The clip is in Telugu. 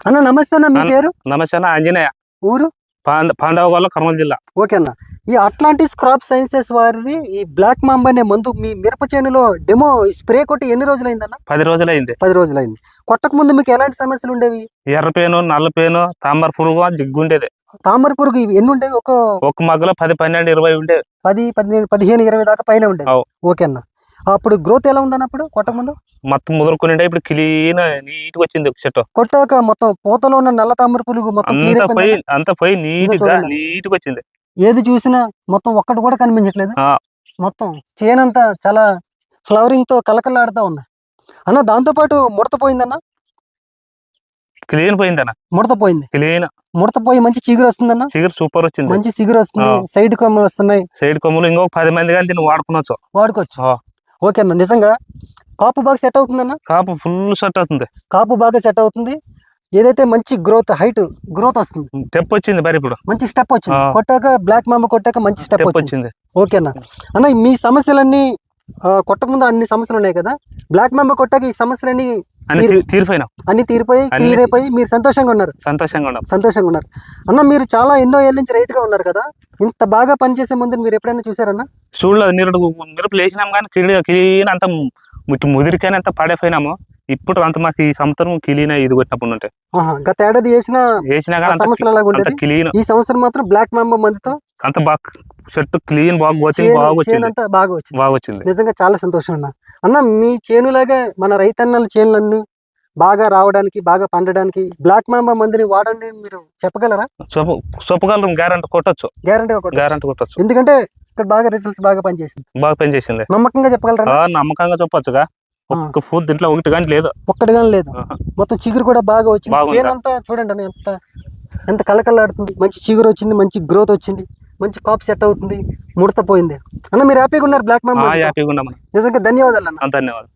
అన్న నమస్తే అన్న, మీ పేరు? నమస్తే అన్న, ఆంజనేయ. ఊరు? పాండవగొల్ల, కర్నూలు జిల్లా. ఓకే అన్న. ఈ అట్లాంటిస్ క్రాప్ సైన్సెస్ వారిది ఈ బ్లాక్ మాంబా అనే మందు మీ మిరప చేనులో డెమో స్ప్రే కొట్టి ఎన్ని రోజులైందన్న? 10 రోజులైంది. 10 రోజులైంది. కొట్టక ముందు మీకు ఎలాంటి సమస్యలు ఉండేవి? ఎర్రపేను, నల్లపేను, తామర పురుగు, జిగ్గుండేది. తామర పురుగు ఎన్ని ఉండేవి? ఒక మగ్గలో 10, 12, 20 ఉండేవి. 10, 15, 15, 20 దాకా పైన ఉండేవి. ఓకే అన్న. అప్పుడు గ్రోత్ ఎలా ఉందన్న అప్పుడు కొట్టక ముందు? మొత్తం ముదురుకుని ఇప్పుడు క్లీన్ నీట్ గా వచ్చింది చెట్టు. కొట్టాక మొత్తం పూతలో ఉన్న నల్ల తామర పురుగు మొత్తం అంతా పోయి నీట్ గా వచ్చింది. ఏది చూసినా మొత్తం ఒక్కటి కూడా కనిపించట్లేదు. మొత్తం చేనంతా చాలా ఫ్లవరింగ్ తో కలకలాడుతూ ఉంది అన్న. దాంతో పాటు ముడత పోయిందన్న. క్లీన్ పోయిందన్న. ముడత పోయింది. క్లీన్ ముడత పోయి మంచి చిగురు వస్తుందన్న. చిగురు సూపర్ వచ్చింది. మంచి చిగురు వస్తుంది. సైడ్ కొమ్మలు వస్తున్నాయి. సైడ్ కొమ్మలు ఇంకొక 10 మంది కానీ దీన్ని వాడుకోవచ్చు. ఓకే అన్న. నిజంగా కాపు బాగా సెట్ అవుతుందన్న. కాపు ఫుల్ సెట్ అవుతుంది. కాపు బాగా సెట్ అవుతుంది. ఏదైతే మంచి గ్రోత్ వస్తుంది. స్టెప్ వచ్చింది మరి ఇప్పుడు మంచి స్టెప్ వచ్చింది. కొట్టాక బ్లాక్ మాంబా కొట్టాక మంచి స్టెప్ వచ్చింది. ఓకే అన్న. అన్న మీ సమస్యలన్నీ కొట్టక ముందు అన్ని సమస్యలు ఉన్నాయి కదా, బ్లాక్ మాంబా కొట్టాక ఈ సమస్యలన్నీ అన్ని తీరిపోయి క్లియర్ అయిపోయి మీరు సంతోషంగా ఉన్నారు. అన్న మీరు చాలా ఎన్నో ఏళ్ళ నుంచి రైతుగా ఉన్నారు కదా, ఇంత బాగా పనిచేసే ముందు మీరు ఎప్పుడైనా చూసారన్నా? చూడలేదు. మిరపలు వేసినాం కానీ క్లీన్ అంత ముదిరికైనా అంత పడైపోయినాము. ఇప్పుడు అంత మాకు ఈ సంవత్సరం క్లీన్ ఇది కొట్టినప్పుడు ఉంటాయి. గత ఏడాది వేసినా సమస్యలు అలాగ ఉండేది. ఈ సంవత్సరం మాత్రం బ్లాక్ మాంబా మందుతో అంత బాగా చెట్టు క్లీన్ బాగా వచ్చింది. నిజంగా చాలా సంతోషం అన్న. మీ చేనులాగా మన రైతన్నల చేనులన్నీ బాగా రావడానికి, బాగా పండడానికి బ్లాక్ మాంబా మందుని వాడండి మీరు చెప్పగలరా? చెప్పగలరు. గ్యారంటీ కొట్టచ్చు. ఎందుకంటే ఇక్కడ బాగా రిజల్ట్స్ బాగా పనిచేసింది. నమ్మకంగా చెప్పగలరా? నమ్మకంగా చెప్పొచ్చుగా. ఒక్క ఫుడ్ దీంట్లో ఒకటి కానీ లేదు. మొత్తం చిగురు కూడా బాగా వచ్చింది. చేనంతా చూడండి ఎంత కలకలాడుతుంది. మంచి చిగురు వచ్చింది, మంచి గ్రోత్ వచ్చింది, మంచి కాప్ సెట్ అవుతుంది, ముడత పోయింది అన్న. మీరు హ్యాపీగా ఉన్నారు బ్లాక్ మాంబా? హ్యాపీగా ఉన్నాం. నిజంగా ధన్యవాదాలు అన్న. ధన్యవాదాలు.